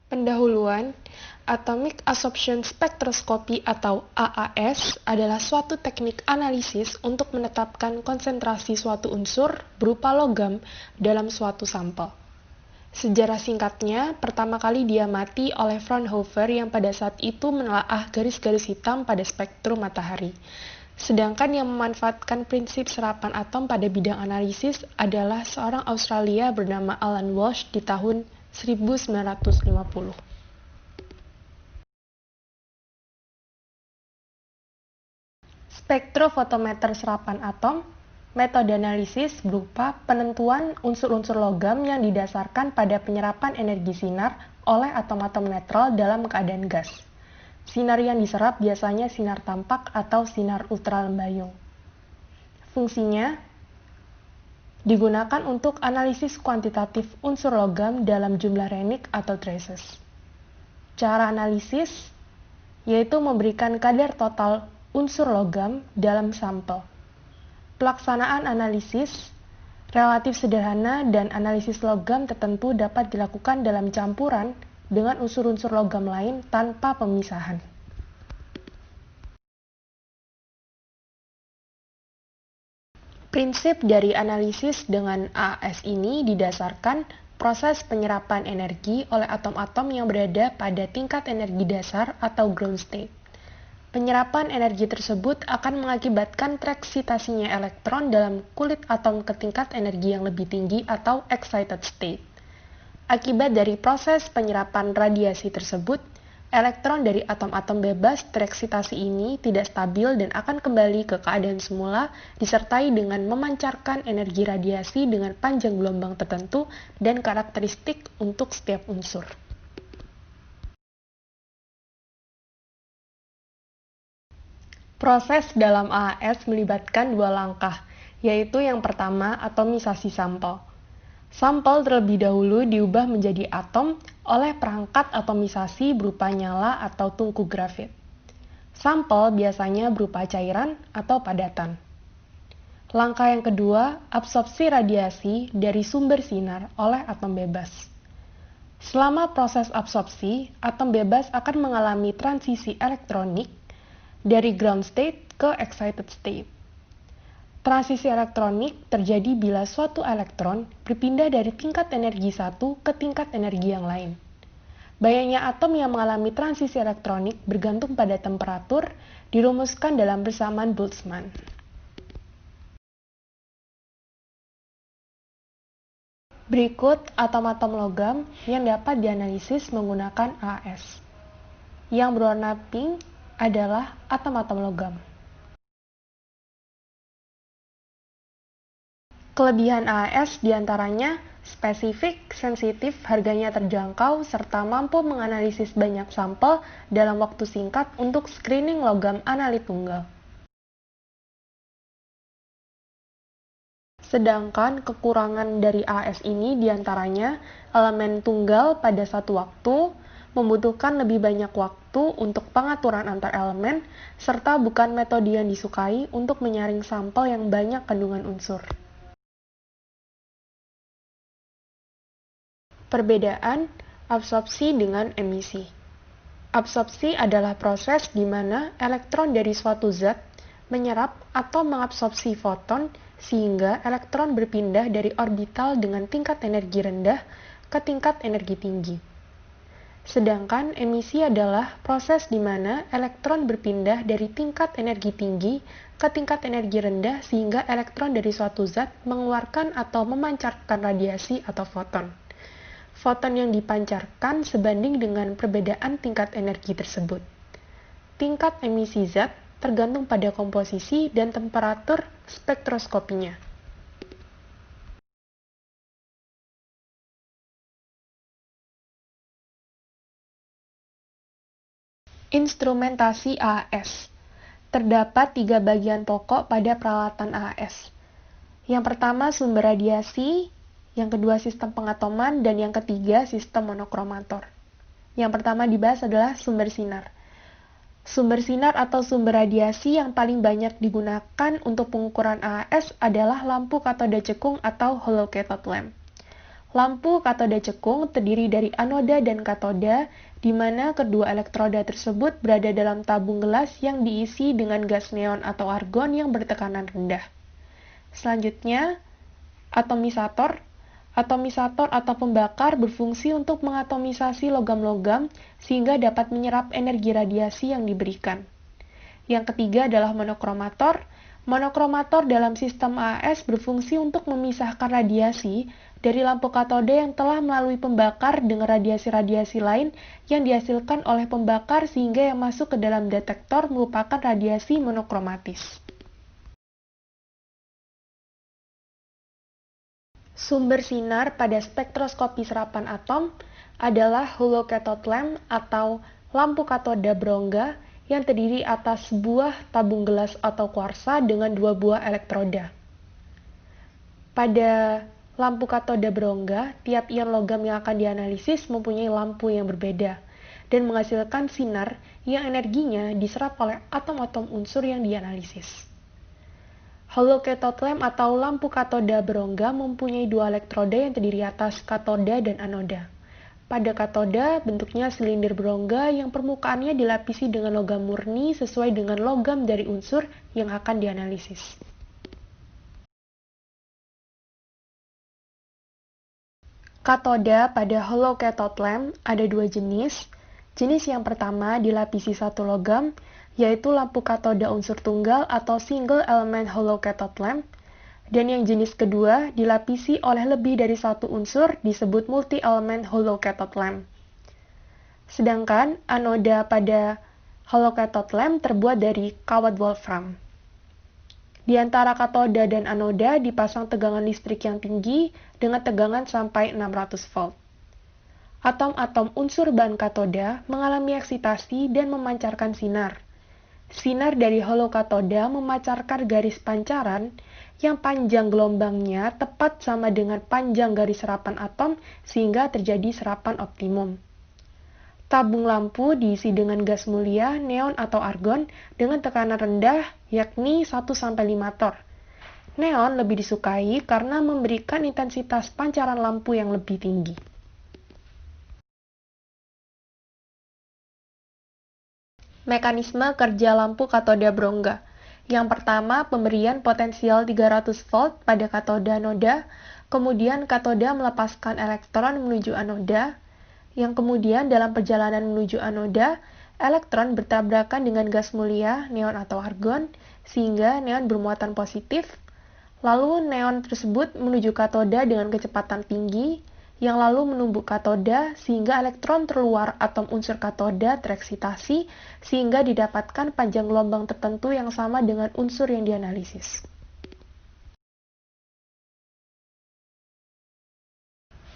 Pendahuluan, Atomic Absorption Spectroscopy atau AAS adalah suatu teknik analisis untuk menetapkan konsentrasi suatu unsur berupa logam dalam suatu sampel. Sejarah singkatnya, pertama kali diamati oleh Fraunhofer yang pada saat itu menelaah garis-garis hitam pada spektrum matahari. Sedangkan yang memanfaatkan prinsip serapan atom pada bidang analisis adalah seorang Australia bernama Alan Walsh di tahun 1950. Spektrofotometer serapan atom, metode analisis berupa penentuan unsur-unsur logam yang didasarkan pada penyerapan energi sinar oleh atom-atom netral dalam keadaan gas. Sinar yang diserap biasanya sinar tampak atau sinar ultralembayung. Fungsinya digunakan untuk analisis kuantitatif unsur logam dalam jumlah renik atau traces. Cara analisis yaitu memberikan kadar total unsur logam dalam sampel. Pelaksanaan analisis relatif sederhana dan analisis logam tertentu dapat dilakukan dalam campuran dengan unsur-unsur logam lain tanpa pemisahan. Prinsip dari analisis dengan AAS ini didasarkan proses penyerapan energi oleh atom-atom yang berada pada tingkat energi dasar atau ground state. Penyerapan energi tersebut akan mengakibatkan tereksitasinya elektron dalam kulit atom ke tingkat energi yang lebih tinggi atau excited state. Akibat dari proses penyerapan radiasi tersebut, elektron dari atom-atom bebas tereksitasi ini tidak stabil dan akan kembali ke keadaan semula disertai dengan memancarkan energi radiasi dengan panjang gelombang tertentu dan karakteristik untuk setiap unsur. Proses dalam AAS melibatkan dua langkah, yaitu yang pertama atomisasi sampel. Sampel terlebih dahulu diubah menjadi atom oleh perangkat atomisasi berupa nyala atau tungku grafit. Sampel biasanya berupa cairan atau padatan. Langkah yang kedua, absorpsi radiasi dari sumber sinar oleh atom bebas. Selama proses absorpsi, atom bebas akan mengalami transisi elektronik dari ground state ke excited state. Transisi elektronik terjadi bila suatu elektron berpindah dari tingkat energi satu ke tingkat energi yang lain. Banyaknya atom yang mengalami transisi elektronik bergantung pada temperatur dirumuskan dalam persamaan Boltzmann. Berikut atom-atom logam yang dapat dianalisis menggunakan AAS. Yang berwarna pink adalah atom-atom logam. Kelebihan AAS diantaranya spesifik, sensitif, harganya terjangkau, serta mampu menganalisis banyak sampel dalam waktu singkat untuk screening logam analit tunggal. Sedangkan kekurangan dari AAS ini diantaranya elemen tunggal pada satu waktu, membutuhkan lebih banyak waktu untuk pengaturan antar elemen, serta bukan metode yang disukai untuk menyaring sampel yang banyak kandungan unsur. Perbedaan absorpsi dengan emisi. Absorpsi adalah proses di mana elektron dari suatu zat menyerap atau mengabsorpsi foton sehingga elektron berpindah dari orbital dengan tingkat energi rendah ke tingkat energi tinggi. Sedangkan emisi adalah proses di mana elektron berpindah dari tingkat energi tinggi ke tingkat energi rendah sehingga elektron dari suatu zat mengeluarkan atau memancarkan radiasi atau foton. Foton yang dipancarkan sebanding dengan perbedaan tingkat energi tersebut. Tingkat emisi zat tergantung pada komposisi dan temperatur spektroskopinya. Instrumentasi AAS. Terdapat 3 bagian pokok pada peralatan AAS. Yang pertama sumber radiasi, yang kedua sistem pengatoman, dan yang ketiga sistem monokromator. Yang pertama dibahas adalah sumber sinar. Sumber sinar atau sumber radiasi yang paling banyak digunakan untuk pengukuran AAS adalah lampu katode cekung atau hollow cathode lamp. Lampu katoda cekung terdiri dari anoda dan katoda, di mana kedua elektroda tersebut berada dalam tabung gelas yang diisi dengan gas neon atau argon yang bertekanan rendah. Selanjutnya, atomisator. Atomisator atau pembakar berfungsi untuk mengatomisasi logam-logam sehingga dapat menyerap energi radiasi yang diberikan. Yang ketiga adalah monokromator. Monokromator dalam sistem AAS berfungsi untuk memisahkan radiasi dari lampu katoda yang telah melalui pembakar dengan radiasi-radiasi lain yang dihasilkan oleh pembakar sehingga yang masuk ke dalam detektor merupakan radiasi monokromatis. Sumber sinar pada spektroskopi serapan atom adalah hollow cathode lamp atau lampu katoda berongga yang terdiri atas sebuah tabung gelas atau kuarsa dengan dua buah elektroda. Pada lampu katoda berongga, tiap ion logam yang akan dianalisis mempunyai lampu yang berbeda dan menghasilkan sinar yang energinya diserap oleh atom-atom unsur yang dianalisis. Hollow cathode lamp atau lampu katoda berongga mempunyai dua elektroda yang terdiri atas katoda dan anoda. Pada katoda, bentuknya silinder berongga yang permukaannya dilapisi dengan logam murni sesuai dengan logam dari unsur yang akan dianalisis. Katoda pada hollow cathode lamp ada dua jenis. Jenis yang pertama dilapisi satu logam, yaitu lampu katoda unsur tunggal atau single element hollow cathode lamp, dan yang jenis kedua dilapisi oleh lebih dari satu unsur disebut multi-element hollow cathode lamp. Sedangkan anoda pada hollow cathode lamp terbuat dari kawat wolfram. Di antara katoda dan anoda dipasang tegangan listrik yang tinggi dengan tegangan sampai 600 volt. Atom-atom unsur bahan katoda mengalami eksitasi dan memancarkan sinar. Sinar dari hollow katoda memancarkan garis pancaran yang panjang gelombangnya tepat sama dengan panjang garis serapan atom sehingga terjadi serapan optimum. Tabung lampu diisi dengan gas mulia, neon atau argon dengan tekanan rendah yakni 1-5 torr. Neon lebih disukai karena memberikan intensitas pancaran lampu yang lebih tinggi. Mekanisme kerja lampu katoda berongga. Yang pertama, pemberian potensial 300 volt pada katoda anoda, kemudian katoda melepaskan elektron menuju anoda, yang kemudian dalam perjalanan menuju anoda, elektron bertabrakan dengan gas mulia, neon atau argon, sehingga neon bermuatan positif, lalu neon tersebut menuju katoda dengan kecepatan tinggi, yang lalu menumbuk katoda sehingga elektron terluar atom unsur katoda tereksitasi sehingga didapatkan panjang gelombang tertentu yang sama dengan unsur yang dianalisis.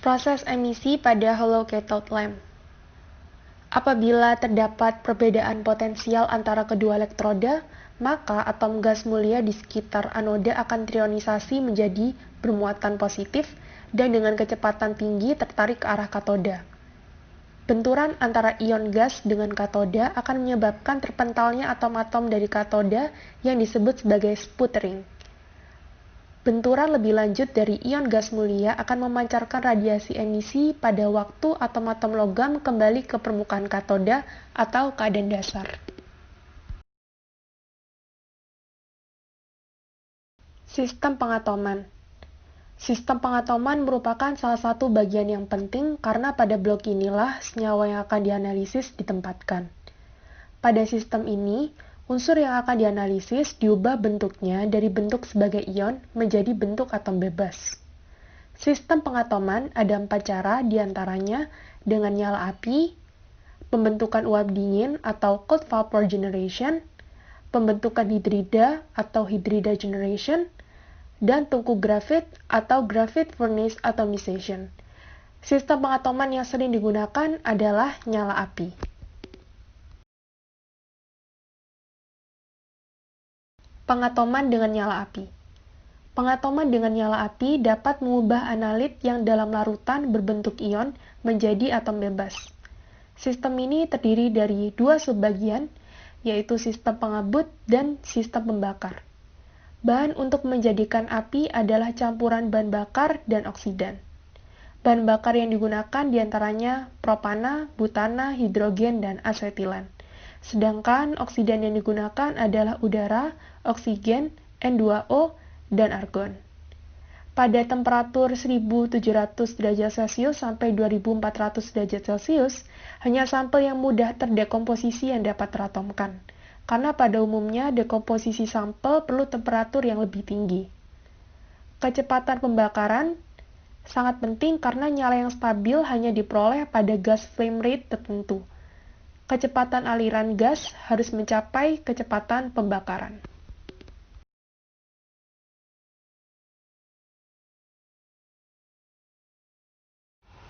Proses emisi pada hollow cathode lamp. Apabila terdapat perbedaan potensial antara kedua elektroda, maka atom gas mulia di sekitar anoda akan trionisasi menjadi bermuatan positif dan dengan kecepatan tinggi tertarik ke arah katoda. Benturan antara ion gas dengan katoda akan menyebabkan terpentalnya atom-atom dari katoda yang disebut sebagai sputtering. Benturan lebih lanjut dari ion gas mulia akan memancarkan radiasi emisi pada waktu atom-atom logam kembali ke permukaan katoda atau keadaan dasar. Sistem pengatoman. Sistem pengatoman merupakan salah satu bagian yang penting karena pada blok inilah senyawa yang akan dianalisis ditempatkan. Pada sistem ini, unsur yang akan dianalisis diubah bentuknya dari bentuk sebagai ion menjadi bentuk atom bebas. Sistem pengatoman ada 4 cara diantaranya dengan nyala api, pembentukan uap dingin atau cold vapor generation, pembentukan hidrida atau hydrida generation, dan tungku grafit atau graphite furnace atomization. Sistem pengatoman yang sering digunakan adalah nyala api. Pengatoman dengan nyala api. Pengatoman dengan nyala api dapat mengubah analit yang dalam larutan berbentuk ion menjadi atom bebas. Sistem ini terdiri dari 2 subbagian, yaitu sistem pengabut dan sistem pembakar. Bahan untuk menjadikan api adalah campuran bahan bakar dan oksidan. Bahan bakar yang digunakan diantaranya propana, butana, hidrogen, dan asetilan. Sedangkan oksidan yang digunakan adalah udara, oksigen, N2O, dan argon. Pada temperatur 1700 derajat Celcius sampai 2400 derajat Celcius, hanya sampel yang mudah terdekomposisi yang dapat teratomkan. Karena pada umumnya dekomposisi sampel perlu temperatur yang lebih tinggi. Kecepatan pembakaran sangat penting karena nyala yang stabil hanya diperoleh pada gas flame rate tertentu. Kecepatan aliran gas harus mencapai kecepatan pembakaran.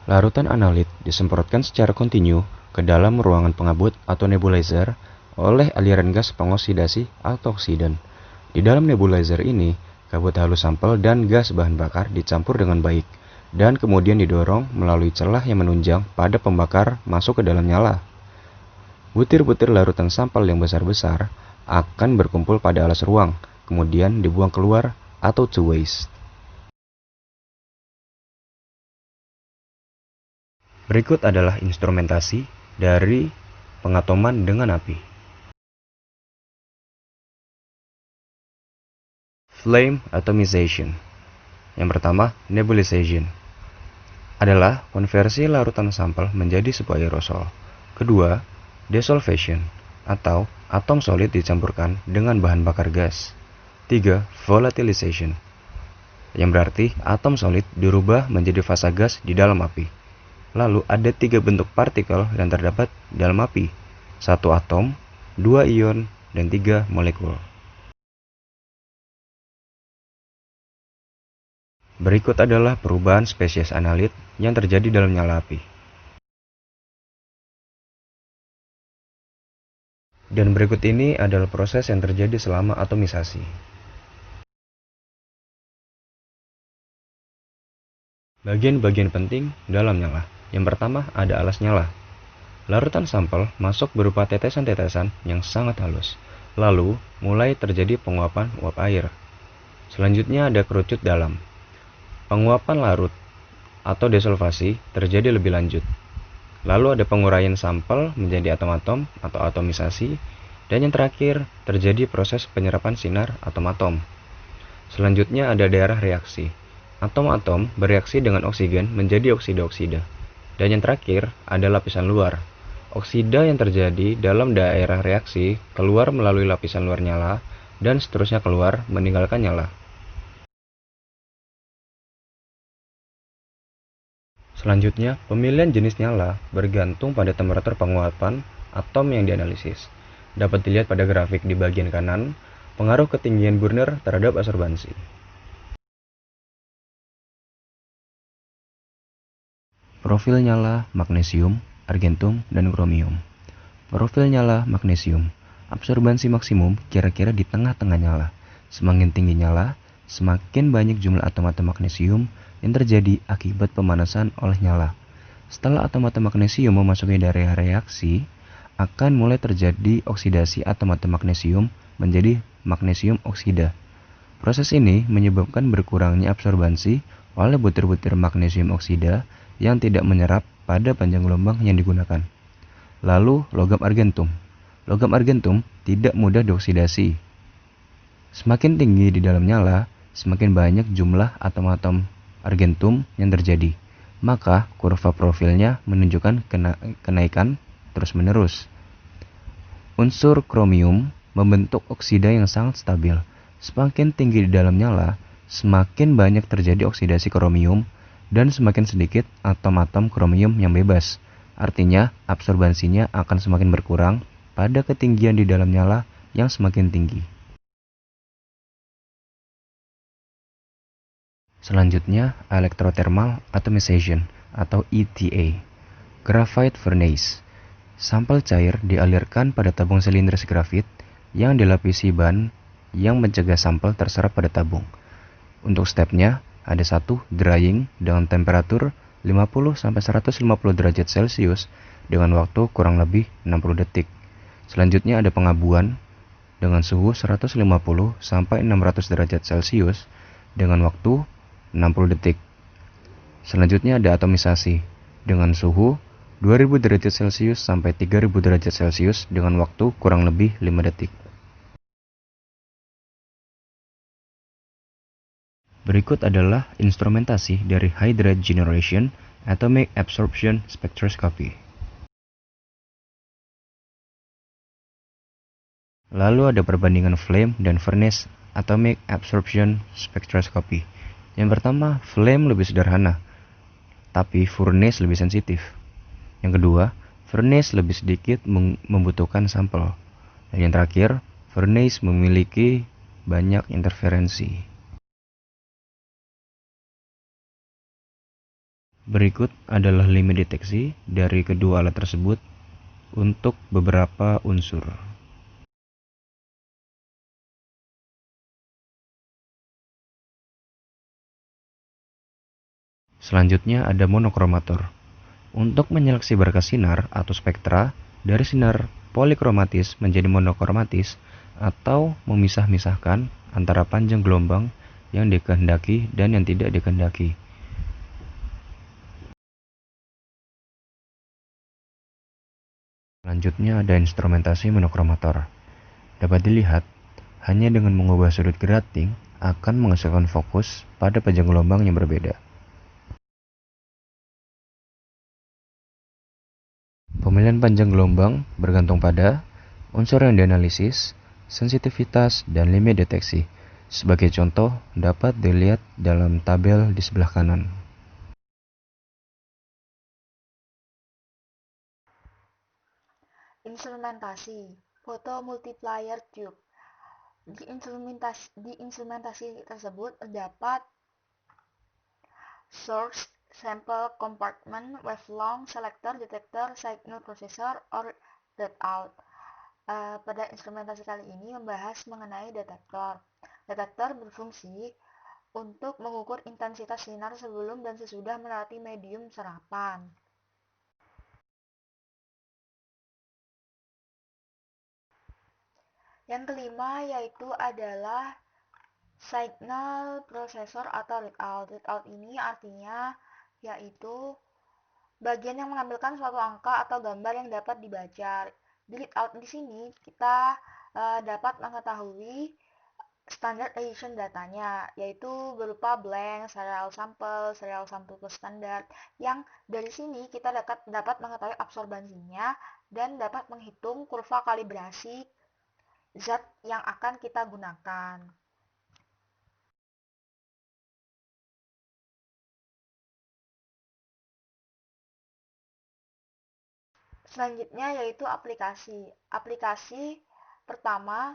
Larutan analit disemprotkan secara kontinu ke dalam ruangan pengabut atau nebulizer oleh aliran gas pengoksidasi atau oksidan. Di dalam nebulizer ini, kabut halus sampel dan gas bahan bakar dicampur dengan baik, dan kemudian didorong melalui celah yang menunjang pada pembakar masuk ke dalam nyala. Butir-butir larutan sampel yang besar-besar akan berkumpul pada alas ruang, kemudian dibuang keluar atau to waste. Berikut adalah instrumentasi dari pengatoman dengan api. Flame atomization. Yang pertama, nebulization adalah konversi larutan sampel menjadi sebuah aerosol. Kedua, desolvation atau atom solid dicampurkan dengan bahan bakar gas. 3. Volatilization, yang berarti atom solid dirubah menjadi fasa gas di dalam api. Lalu ada 3 bentuk partikel yang terdapat dalam api: 1 atom, 2 ion, dan 3 molekul. Berikut adalah perubahan spesies analit yang terjadi dalam nyala api. Dan berikut ini adalah proses yang terjadi selama atomisasi. Bagian-bagian penting dalam nyala. Yang pertama ada alas nyala. Larutan sampel masuk berupa tetesan-tetesan yang sangat halus. Lalu mulai terjadi penguapan uap air. Selanjutnya ada kerucut dalam. Penguapan larut atau desolvasi terjadi lebih lanjut. Lalu ada penguraian sampel menjadi atom-atom atau atomisasi. Dan yang terakhir terjadi proses penyerapan sinar atom-atom. Selanjutnya ada daerah reaksi. Atom-atom bereaksi dengan oksigen menjadi oksida-oksida. Dan yang terakhir ada lapisan luar. Oksida yang terjadi dalam daerah reaksi keluar melalui lapisan luar nyala dan seterusnya keluar meninggalkan nyala. Selanjutnya, pemilihan jenis nyala bergantung pada temperatur penguapan atom yang dianalisis. Dapat dilihat pada grafik di bagian kanan, pengaruh ketinggian burner terhadap absorbansi. Profil nyala magnesium, argentum, dan kromium. Profil nyala magnesium, absorbansi maksimum kira-kira di tengah-tengah nyala. Semakin tinggi nyala, semakin banyak jumlah atom-atom magnesium yang terjadi akibat pemanasan oleh nyala. Setelah atom-atom magnesium memasuki daerah reaksi, akan mulai terjadi oksidasi atom-atom magnesium menjadi magnesium oksida. Proses ini menyebabkan berkurangnya absorbansi oleh butir-butir magnesium oksida yang tidak menyerap pada panjang gelombang yang digunakan. Lalu logam argentum. Logam argentum tidak mudah dioksidasi. Semakin tinggi di dalam nyala, semakin banyak jumlah atom-atom argentum yang terjadi. Maka kurva profilnya menunjukkan kenaikan terus-menerus. Unsur kromium membentuk oksida yang sangat stabil. Semakin tinggi di dalam nyala, semakin banyak terjadi oksidasi kromium dan semakin sedikit atom-atom kromium yang bebas. Artinya, absorbansinya akan semakin berkurang pada ketinggian di dalam nyala yang semakin tinggi. Selanjutnya, electrothermal atomization atau ETA. Graphite furnace. Sampel cair dialirkan pada tabung silindris grafit yang dilapisi ban yang mencegah sampel terserap pada tabung. Untuk stepnya, ada 1. Drying dengan temperatur 50-150 derajat Celcius dengan waktu kurang lebih 60 detik. Selanjutnya ada pengabuan dengan suhu 150-600 derajat Celcius dengan waktu 60 detik. Selanjutnya ada atomisasi dengan suhu 2000 derajat Celcius sampai 3000 derajat Celcius dengan waktu kurang lebih 5 detik. Berikut adalah instrumentasi dari Hydrate Generation Atomic Absorption Spectroscopy. Lalu ada perbandingan flame dan furnace Atomic Absorption Spectroscopy. Yang pertama, flame lebih sederhana, tapi furnace lebih sensitif. Yang kedua, furnace lebih sedikit membutuhkan sampel. Dan yang terakhir, furnace memiliki banyak interferensi. Berikut adalah limit deteksi dari kedua alat tersebut untuk beberapa unsur. Selanjutnya ada monokromator. Untuk menyeleksi berkas sinar atau spektra dari sinar polikromatis menjadi monokromatis atau memisah-misahkan antara panjang gelombang yang dikehendaki dan yang tidak dikehendaki. Selanjutnya ada instrumentasi monokromator. Dapat dilihat, hanya dengan mengubah sudut grating akan menghasilkan fokus pada panjang gelombang yang berbeda. Pemilihan panjang gelombang bergantung pada unsur yang dianalisis, sensitivitas, dan limit deteksi. Sebagai contoh, dapat dilihat dalam tabel di sebelah kanan. Instrumentasi photomultiplier tube. Di instrumentasi tersebut terdapat source, sample compartment, wavelength selector, detector, signal processor, or readout. Pada instrumentasi kali ini membahas mengenai detektor. Detektor berfungsi untuk mengukur intensitas sinar sebelum dan sesudah melewati medium serapan. Yang kelima yaitu adalah signal processor atau readout. Readout ini artinya yaitu bagian yang mengambilkan suatu angka atau gambar yang dapat dibaca. Di readout di sini kita dapat mengetahui standar deviation datanya, yaitu berupa blank, serial sample plus standar, yang dari sini kita dapat mengetahui absorbansinya dan dapat menghitung kurva kalibrasi zat yang akan kita gunakan. Selanjutnya yaitu aplikasi. Aplikasi pertama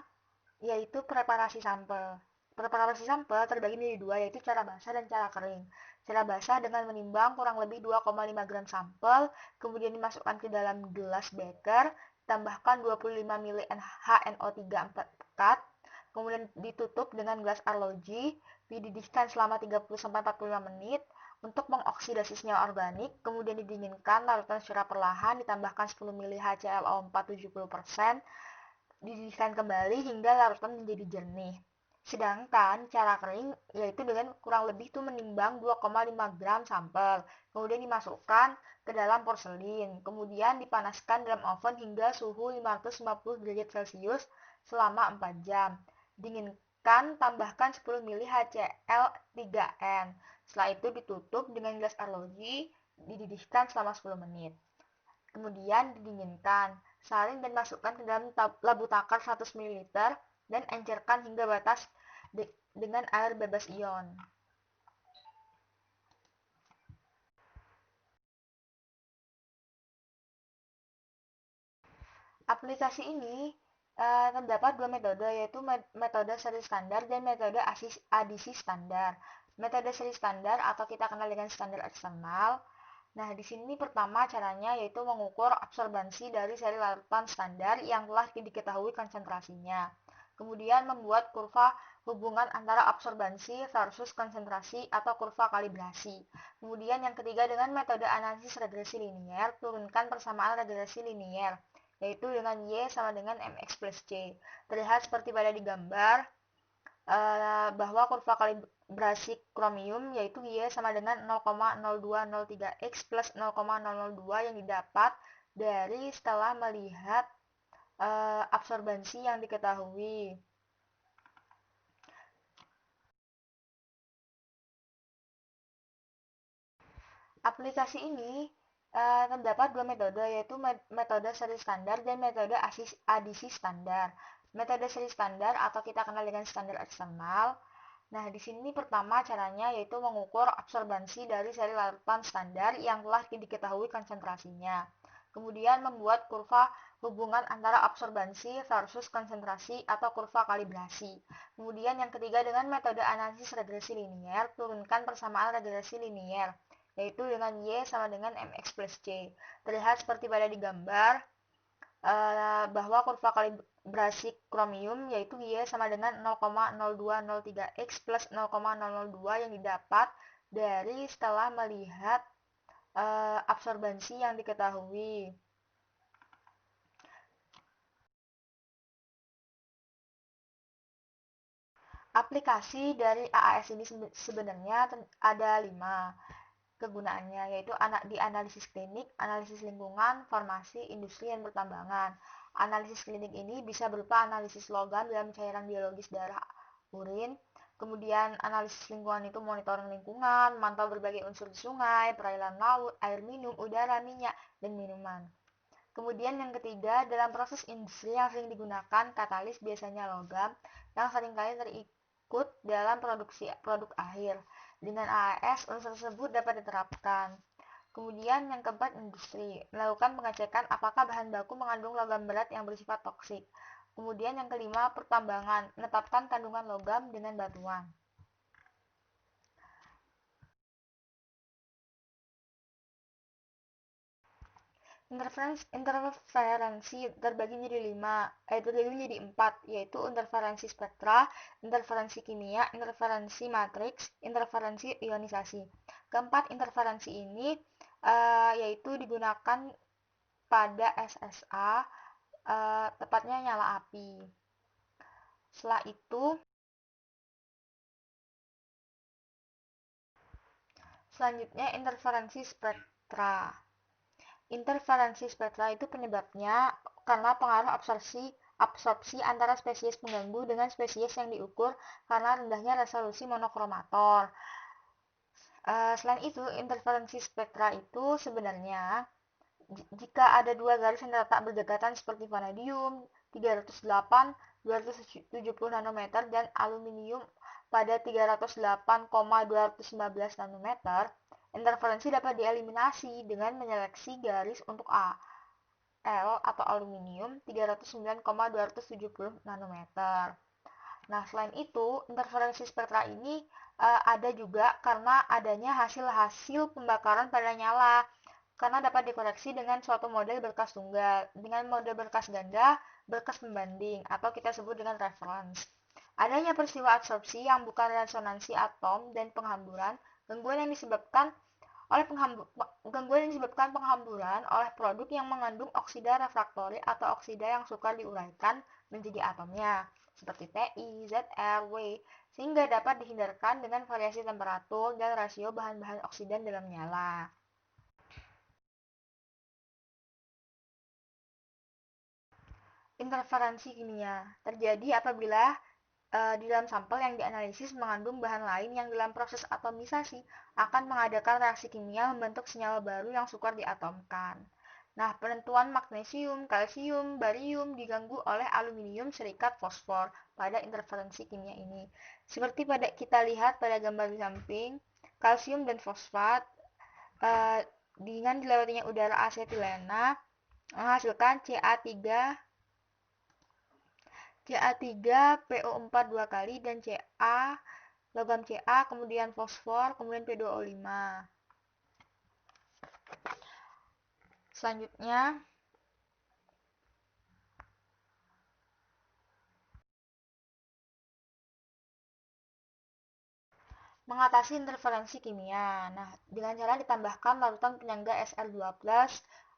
yaitu preparasi sampel. Preparasi sampel terbagi menjadi dua, yaitu cara basah dan cara kering. Cara basah dengan menimbang kurang lebih 2,5 gram sampel, kemudian dimasukkan ke dalam gelas beker, tambahkan 25 ml HNO3 4 pekat, kemudian ditutup dengan gelas arloji, dididihkan selama 30-45 menit, untuk mengoksidasi senyawa organik, kemudian didinginkan, larutan secara perlahan, ditambahkan 10 ml HClO4 70%, dididihkan kembali hingga larutan menjadi jernih. Sedangkan cara kering yaitu dengan kurang lebih menimbang 2,5 gram sampel, kemudian dimasukkan ke dalam porselin, kemudian dipanaskan dalam oven hingga suhu 550 derajat Celcius selama 4 jam. Dinginkan, tambahkan 10 ml HCl3N. Setelah itu ditutup dengan gelas arloji, dididihkan selama 10 menit. Kemudian didinginkan, saring dan masukkan ke dalam labu takar 100 ml dan encerkan hingga batas dengan air bebas ion. Aplikasi ini terdapat dua metode, yaitu metode seri standar dan metode adisi standar. Metode seri standar atau kita kenal dengan standar eksternal. Nah, di sini pertama caranya yaitu mengukur absorbansi dari seri larutan standar yang telah diketahui konsentrasinya. Kemudian membuat kurva hubungan antara absorbansi versus konsentrasi atau kurva kalibrasi. Kemudian yang ketiga dengan metode analisis regresi linier, turunkan persamaan regresi linier, yaitu dengan Y sama dengan MX plus C. Terlihat seperti pada di gambar, bahwa kurva kalibrasi kromium yaitu Y sama dengan 0,0203 X plus 0,002 yang didapat dari setelah melihat absorbansi yang diketahui. Aplikasi ini terdapat dua metode, yaitu metode seri standar dan metode adisi standar. Metode seri standar atau kita kenal dengan standar eksternal. Nah, di sini pertama caranya yaitu mengukur absorbansi dari seri larutan standar yang telah diketahui konsentrasinya. Kemudian membuat kurva hubungan antara absorbansi versus konsentrasi atau kurva kalibrasi. Kemudian yang ketiga dengan metode analisis regresi linier, turunkan persamaan regresi linier, yaitu dengan Y sama dengan MX plus C. Terlihat seperti pada di gambar, bahwa kurva kalibrasi kromium yaitu Y sama dengan 0,0203 X plus 0,002 yang didapat dari setelah melihat absorbansi yang diketahui. Aplikasi dari AAS ini sebenarnya ada 5 kegunaannya, yaitu di analisis klinik, analisis lingkungan, farmasi, industri, dan pertambangan. Analisis klinik ini bisa berupa analisis logam dalam cairan biologis darah, urin. Kemudian analisis lingkungan itu monitoring lingkungan, mantau berbagai unsur di sungai, perairan laut, air minum, udara, minyak, dan minuman. Kemudian yang ketiga, dalam proses industri yang sering digunakan katalis biasanya logam yang seringkali terikut dalam produksi produk akhir. Dengan AAS, unsur tersebut dapat diterapkan. Kemudian yang keempat, industri. Melakukan pengecekan apakah bahan baku mengandung logam berat yang bersifat toksik. Kemudian yang kelima, pertambangan. Menetapkan kandungan logam dengan batuan. Interferensi terbagi menjadi menjadi 4, yaitu interferensi spektra, interferensi kimia, interferensi matriks, interferensi ionisasi. Keempat interferensi ini yaitu digunakan pada SSA, tepatnya nyala api. Setelah itu, selanjutnya interferensi spektra. Interferensi spektra itu penyebabnya karena pengaruh absorpsi antara spesies pengganggu dengan spesies yang diukur karena rendahnya resolusi monokromator. Selain itu, interferensi spektra itu sebenarnya jika ada dua garis yang terletak berdekatan seperti vanadium 308 270 nanometer dan aluminium pada 308,215 nanometer, interferensi dapat dieliminasi dengan menyeleksi garis untuk Al atau aluminium 309,270 nanometer. Nah, selain itu, interferensi spektra ini ada juga karena adanya hasil-hasil pembakaran pada nyala, karena dapat dikoreksi dengan suatu model berkas tunggal, dengan model berkas ganda, berkas pembanding, atau kita sebut dengan reference. Adanya peristiwa absorpsi yang bukan resonansi atom dan penghamburan, gangguan yang disebabkan penghamburan oleh produk yang mengandung oksida refraktori atau oksida yang sukar diuraikan menjadi atomnya, seperti Ti, Zr, W, sehingga dapat dihindarkan dengan variasi temperatur dan rasio bahan-bahan oksidan dalam nyala. Interferensi kimia terjadi apabila di dalam sampel yang dianalisis mengandung bahan lain yang dalam proses atomisasi akan mengadakan reaksi kimia membentuk senyawa baru yang sukar diatomkan. Nah, penentuan magnesium, kalsium, barium diganggu oleh aluminium serikat fosfor pada interferensi kimia ini. Seperti kita lihat pada gambar di samping, kalsium dan fosfat dengan dilewatinya udara asetilena menghasilkan CA3PO4 2 kali dan logam Ca, kemudian fosfor, kemudian P2O5. Selanjutnya, mengatasi interferensi kimia. Nah, dengan cara ditambahkan larutan penyangga Sr2+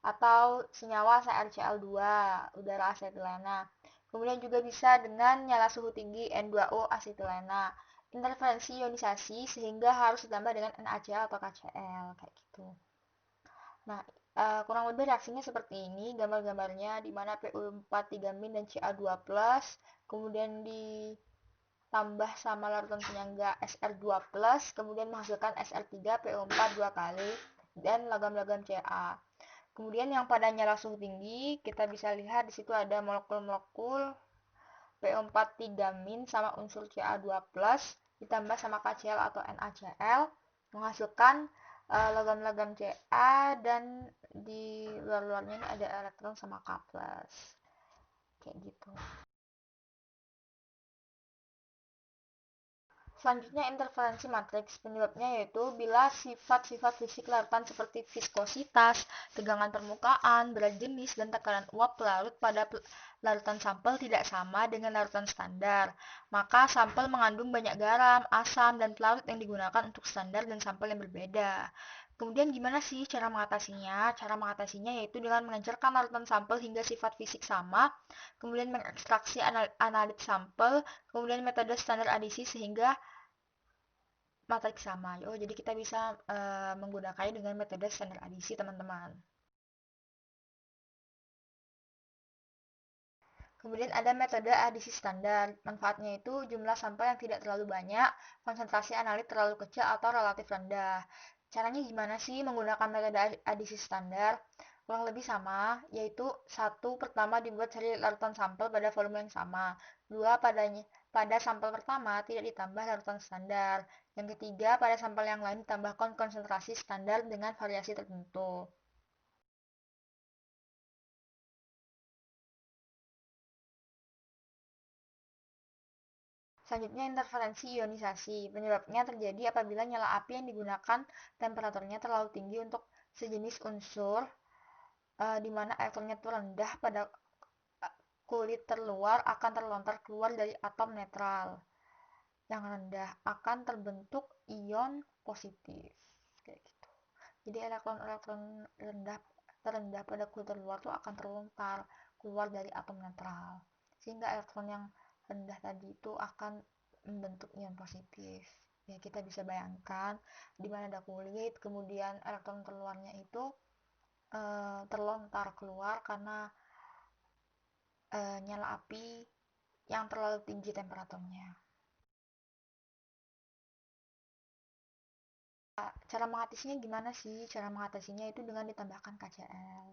atau senyawa CrCl2, udara asetilena. Kemudian juga bisa dengan nyala suhu tinggi N2O asetilena. interferensi ionisasi sehingga harus ditambah dengan NaCl atau KCl kayak gitu. Nah, kurang lebih reaksinya seperti ini, gambar-gambarnya di mana PU4 3- dan Ca2+, kemudian ditambah sama larutan penyangga Sr2+, kemudian menghasilkan Sr3PO4 dua kali, dan logam-logam Ca. Kemudian yang pada nyala suhu tinggi, kita bisa lihat di situ ada molekul-molekul PO4 3- sama unsur Ca2+, ditambah sama KCl atau NaCl, menghasilkan logam-logam Ca, dan di luar-luarnya ini ada elektron sama K+. Kayak gitu. Selanjutnya interferensi matriks. Penyebabnya yaitu bila sifat-sifat fisik larutan seperti viskositas, tegangan permukaan, berat jenis, dan tekanan uap pelarut pada larutan sampel tidak sama dengan larutan standar, maka sampel mengandung banyak garam, asam, dan pelarut yang digunakan untuk standar dan sampel yang berbeda. Kemudian gimana sih cara mengatasinya? Cara mengatasinya yaitu dengan mengencerkan larutan sampel hingga sifat fisik sama, kemudian mengekstraksi analit sampel, kemudian metode standar adisi sehingga matriks sama. Oh, jadi kita bisa menggunakannya dengan metode standar adisi, teman-teman. Kemudian ada metode adisi standar. Manfaatnya itu jumlah sampel yang tidak terlalu banyak, konsentrasi analit terlalu kecil atau relatif rendah. Caranya gimana sih menggunakan metode adisi standar? Kurang lebih sama, yaitu satu, pertama dibuat seri larutan sampel pada volume yang sama. Dua, pada sampel pertama tidak ditambah larutan standar. Yang ketiga, pada sampel yang lain ditambahkan konsentrasi standar dengan variasi tertentu. Selanjutnya interferensi ionisasi. Penyebabnya terjadi apabila nyala api yang digunakan temperaturnya terlalu tinggi untuk sejenis unsur, di mana elektronnya itu rendah pada kulit terluar akan terlontar keluar dari atom netral yang rendah, akan terbentuk ion positif. Kayak gitu. Jadi elektron-elektron terendah pada kulit terluar itu akan terlontar keluar dari atom netral. Sehingga elektron yang rendah tadi itu akan membentuk ion positif. Ya, kita bisa bayangkan di mana ada kulit, kemudian elektron terluarnya itu terlontar keluar karena nyala api yang terlalu tinggi temperaturnya. Cara mengatasinya gimana sih? Cara mengatasinya itu dengan ditambahkan KCl.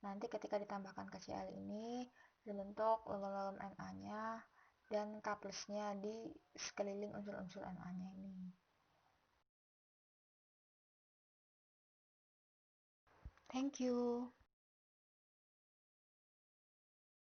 Nanti ketika ditambahkan KCl ini dibentuk logam-logam Na-nya dan K+-nya di sekeliling unsur-unsur Na-nya ini. Thank you.